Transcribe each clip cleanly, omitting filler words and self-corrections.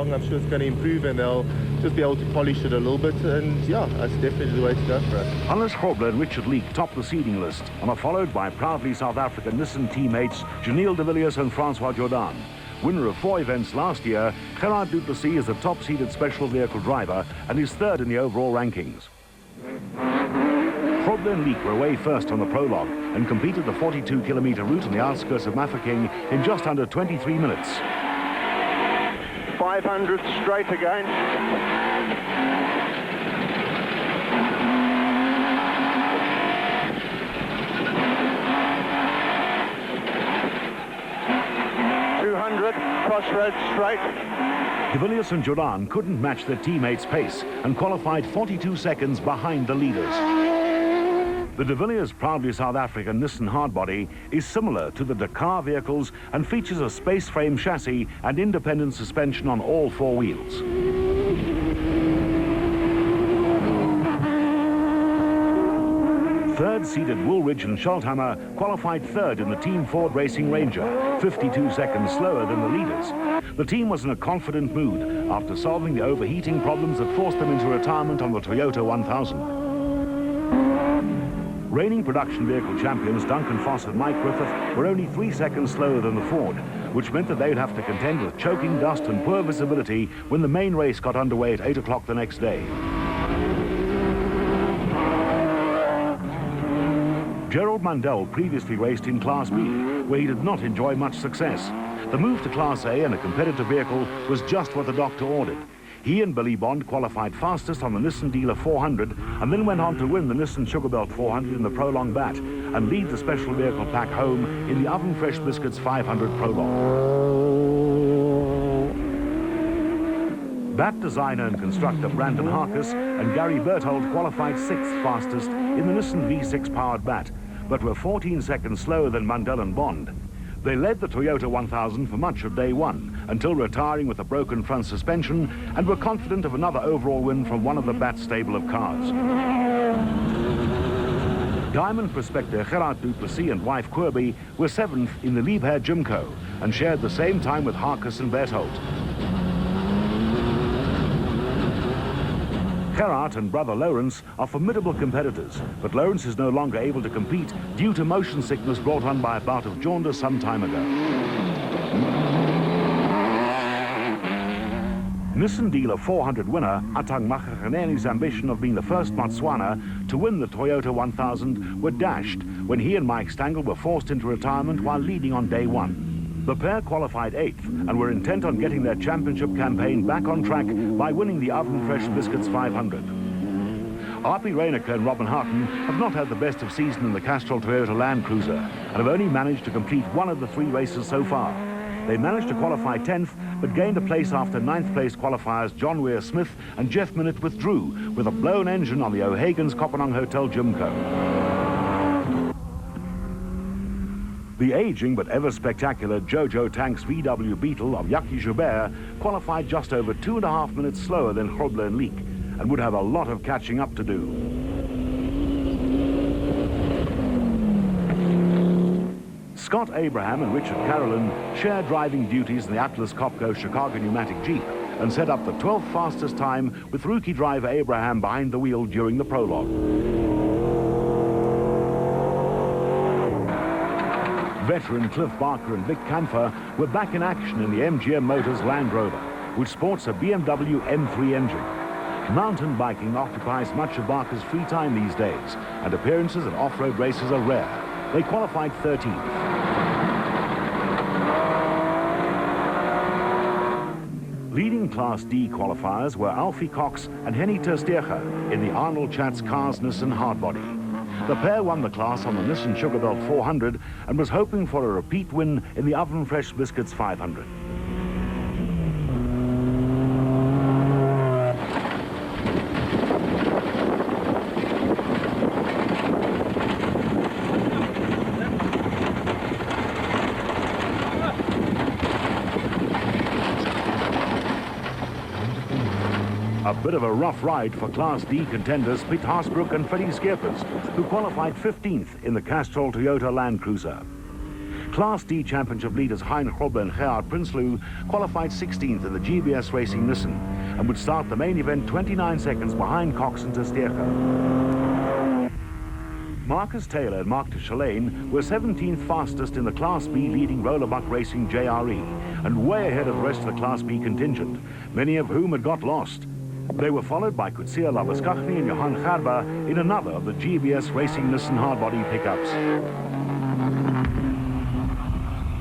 along, I'm sure it's going to improve, and they'll just be able to polish it a little bit. And yeah, that's definitely the way to go for us. Hannes Grobler and Richard Leek top the seeding list and are followed by proudly South African Nissan teammates Janelle de Villiers and Francois Jordan. Winner of 4 events last year, Gerard du Plessis is the top-seeded special vehicle driver and is third in the overall rankings. Grobler and Leek were away first on the prologue and completed the 42-kilometre route on the outskirts of Mafeking in just under 23 minutes. 500 straight again. Crossroads straight. De Villiers and Jordan couldn't match their teammates' pace and qualified 42 seconds behind the leaders. The De Villiers proudly South African Nissan hardbody is similar to the Dakar vehicles and features a space frame chassis and independent suspension on all 4 wheels. Third-seeded Woolridge and Scholthammer qualified third in the Team Ford Racing Ranger, 52 seconds slower than the leaders. The team was in a confident mood after solving the overheating problems that forced them into retirement on the Toyota 1000. Reigning production vehicle champions Duncan Foss and Mike Griffith were only 3 seconds slower than the Ford, which meant that they would have to contend with choking dust and poor visibility when the main race got underway at 8 o'clock the next day. Gerald Mandel previously raced in Class B, where he did not enjoy much success. The move to Class A and a competitive vehicle was just what the doctor ordered. He and Billy Bond qualified fastest on the Nissan Dealer 400 and then went on to win the Nissan Sugarbelt 400 in the Prolong Bat and lead the special vehicle pack home in the Oven Fresh Biscuits 500 Prolong. Bat designer and constructor Brandon Harkus and Gary Berthold qualified 6th fastest in the Nissan V6 powered Bat, but were 14 seconds slower than Mandel and Bond. They led the Toyota 1000 for much of day 1, until retiring with a broken front suspension, and were confident of another overall win from one of the Bat stable of cars. Diamond prospector Gerard du Plessis and wife Kirby were 7th in the Liebherr Gymco, and shared the same time with Harkus and Berthold. Gerard and brother Lawrence are formidable competitors, but Lawrence is no longer able to compete due to motion sickness brought on by a bout of jaundice some time ago. Nissan Dealer 400 winner Atang Makhakaneni's ambition of being the first Botswana to win the Toyota 1000 were dashed when he and Mike Stangl were forced into retirement while leading on day 1. The pair qualified 8th and were intent on getting their championship campaign back on track by winning the Oven Fresh Biscuits 500. R.P. Reineke and Robin Harton have not had the best of season in the Castrol Toyota Land Cruiser and have only managed to complete 1 of the 3 races so far. They managed to qualify 10th, but gained a place after 9th place qualifiers John Weir Smith and Jeff Minnett withdrew with a blown engine on the O'Hagan's Kopenhagen Hotel Gymco. The aging but ever spectacular Jojo Tanks VW Beetle of Jackie Joubert qualified just over 2.5 minutes slower than Grobler and Leek and would have a lot of catching up to do. Scott Abraham and Richard Carolyn shared driving duties in the Atlas Copco Chicago pneumatic Jeep and set up the 12th fastest time with rookie driver Abraham behind the wheel during the prologue. Veteran Cliff Barker and Vic Kampfer were back in action in the MGM Motors Land Rover, which sports a BMW M3 engine. Mountain biking occupies much of Barker's free time these days, and appearances at off-road races are rare. They qualified 13th. Leading Class D qualifiers were Alfie Cox and Henny Tersteger in the Arnold Chatz Cars Nissan hardbody. The pair won the class on the Nissan Sugarbelt 400 and was hoping for a repeat win in the Oven Fresh Biscuits 500. A bit of a rough ride for Class D contenders Piet Haasbroek and Freddie Skeepers, who qualified 15th in the Castrol Toyota Land Cruiser. Class D Championship leaders Hein Grobbe and Gerhard Prinsloo qualified 16th in the GBS Racing Nissan and would start the main event 29 seconds behind Cox and Testierko. Marcus Taylor and Mark de Chalane were 17th fastest in the Class B leading Rollerbuck Racing JRE and way ahead of the rest of the Class B contingent, many of whom had got lost. They were followed by Kutsia Labaskachny and Johan Gerber in another of the GBS Racing Nissan hardbody pickups.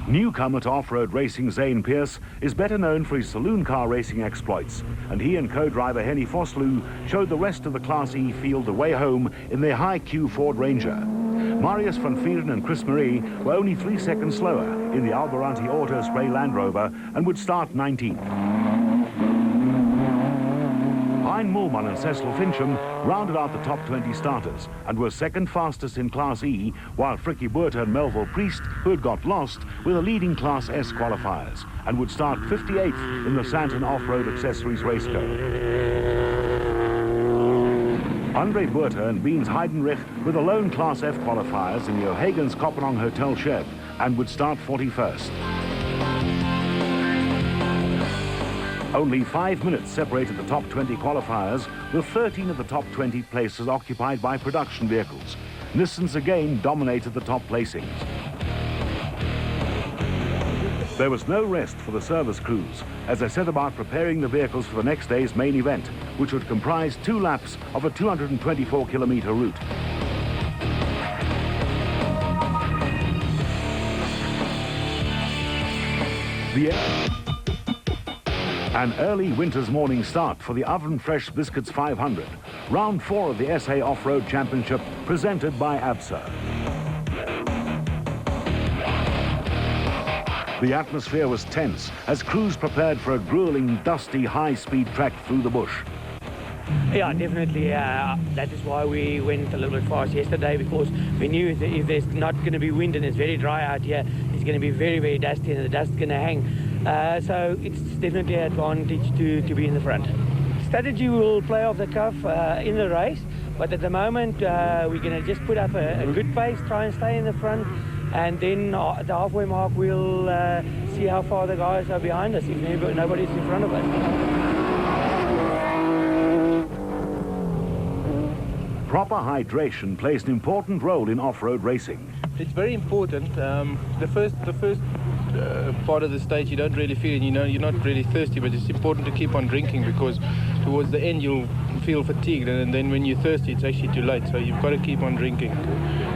Newcomer to off-road racing Zane Pierce is better known for his saloon car racing exploits, and he and co-driver Henny Vosloo showed the rest of the Class E field the way home in their high-Q Ford Ranger. Marius van Vieren and Chris Marie were only 3 seconds slower in the Albarante Auto Spray Land Rover and would start 19th. Hein Moolman and Cecil Fincham rounded out the top 20 starters and were second fastest in Class E, while Frikkie Botha and Melville Priest, who had got lost, were the leading Class S qualifiers and would start 58th in the Santon Off-Road Accessories Race Code. Andre Botha and Beans Heidenreich were the lone Class F qualifiers in the O'Hagan's Kopenong Hotel Chev and would start 41st. Only 5 minutes separated the top 20 qualifiers, with 13 of the top 20 places occupied by production vehicles. Nissans again dominated the top placings. There was no rest for the service crews as they set about preparing the vehicles for the next day's main event, which would comprise 2 laps of a 224-kilometer route. An early winter's morning start for the Oven Fresh Biscuits 500, round 4 of the SA Off-Road Championship presented by ABSA. The atmosphere was tense as crews prepared for a grueling, dusty, high-speed trek through the bush. Yeah, definitely. That is why we went a little bit fast yesterday, because we knew that if there's not going to be wind and it's very dry out here, it's going to be very, very dusty and the dust is going to hang. So it's definitely an advantage to be in the front. Strategy will play off the cuff in the race, but at the moment we're going to just put up a good pace, try and stay in the front, and then at the halfway mark we'll see how far the guys are behind us if nobody's in front of us. Proper hydration plays an important role in off-road racing. It's very important. The first part of the stage you don't really feel it, you're not really thirsty, but it's important to keep on drinking, because towards the end you'll feel fatigued, and then when you're thirsty it's actually too late, so you've got to keep on drinking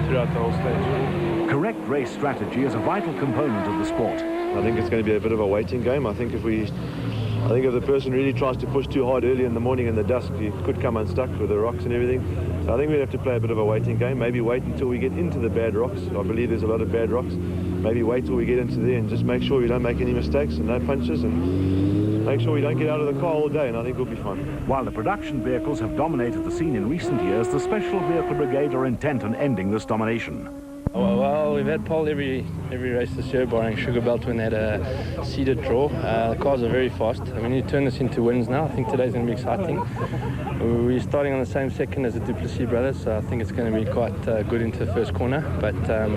throughout the whole stage. Correct race strategy is a vital component of the sport. I think it's going to be a bit of a waiting game. I think if the person really tries to push too hard early in the morning in the dusk, he could come unstuck with the rocks and everything. So I think we have to play a bit of a waiting game. Maybe wait until we get into the bad rocks. I believe there's a lot of bad rocks. Maybe wait till we get into there and just make sure we don't make any mistakes and no punches, and make sure we don't get out of the car all day, and I think we'll be fine. While the production vehicles have dominated the scene in recent years, the Special Vehicle Brigade are intent on ending this domination. Well, we've had pole every race this year, barring Sugar Belt when they had a seeded draw. The cars are very fast. I mean, you turn this into wins now. I think today's going to be exciting. We're starting on the same second as the Duplessis brothers, so I think it's going to be quite good into the first corner. But I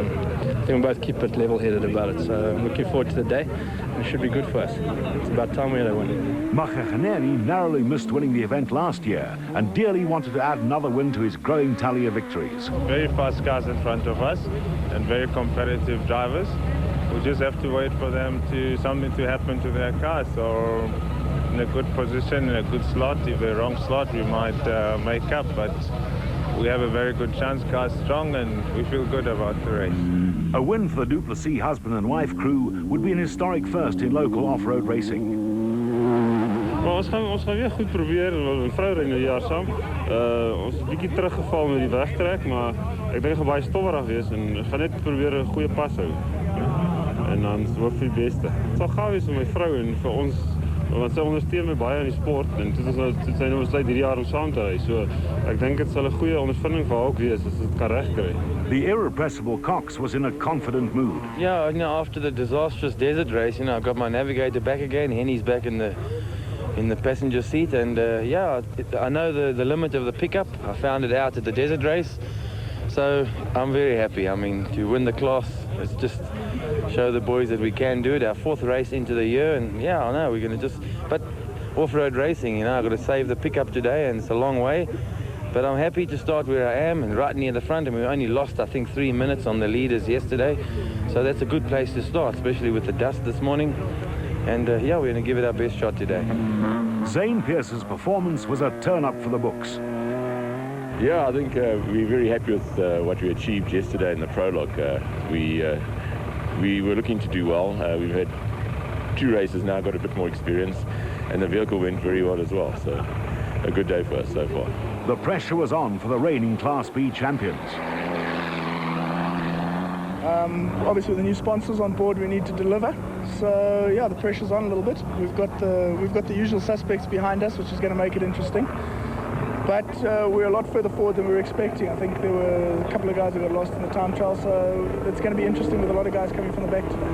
think we'll both keep it level-headed about it. So I'm looking forward to the day, and it should be good for us. It's about time we had a win. Makhaganeri narrowly missed winning the event last year and dearly wanted to add another win to his growing tally of victories. Very fast cars in front of us and very competitive drivers. We just have to wait for something to happen to their car. So in a good position, in a good slot, if they're wrong slot, we might make up, but we have a very good chance. Car's strong and we feel good about the race. A win for the Duplessis husband and wife crew would be an historic first in local off-road racing. Maar ons gaan weer goed proberen. Mijn vrouw rijdt een jaar samen. Ons is een beetje teruggevallen met die wegtrek, maar ik denk dat het baie stofferig wees en ik ga net proberen 'n goeie pas hou. En dan hoop vir die beste. Het sal gaaf wees vir my vrou en vir ons, want sy ondersteun my baie in die sport en dit is nou besluit hierdie jaar om saam te ry. So ek dink dit sal 'n goeie ondervinding vir haar ook wees as dit kan regkry. The irrepressible Cox was in a confident mood. Yeah, after the disastrous desert race, I got my navigator back again. Henny's back in the passenger seat, and I know the limit of the pickup. I found it out at the desert race, so I'm very happy. I mean, to win the class let's just show the boys that we can do it. Our 4th race into the year, and yeah, I know we're going to just, but off-road racing, you know, I've got to save the pickup today, and it's a long way. But I'm happy to start where I am and right near the front, and we only lost, I think, 3 minutes on the leaders yesterday. So that's a good place to start, especially with the dust this morning. And yeah, we're going to give it our best shot today. Zane Pierce's performance was a turn-up for the books. Yeah, I think we're very happy with what we achieved yesterday in the prologue. We were looking to do well. We've had 2 races now, got a bit more experience, and the vehicle went very well as well. So a good day for us so far. The pressure was on for the reigning Class B champions. Obviously, with the new sponsors on board, we need to deliver. So yeah, the pressure's on a little bit. We've got the usual suspects behind us, which is going to make it interesting. But we're a lot further forward than we were expecting. I think there were a couple of guys who got lost in the time trial, so it's going to be interesting with a lot of guys coming from the back today.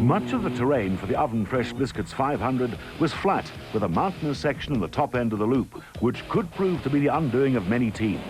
Much of the terrain for the Oven Fresh Biscuits 500 was flat, with a mountainous section in the top end of the loop, which could prove to be the undoing of many teams.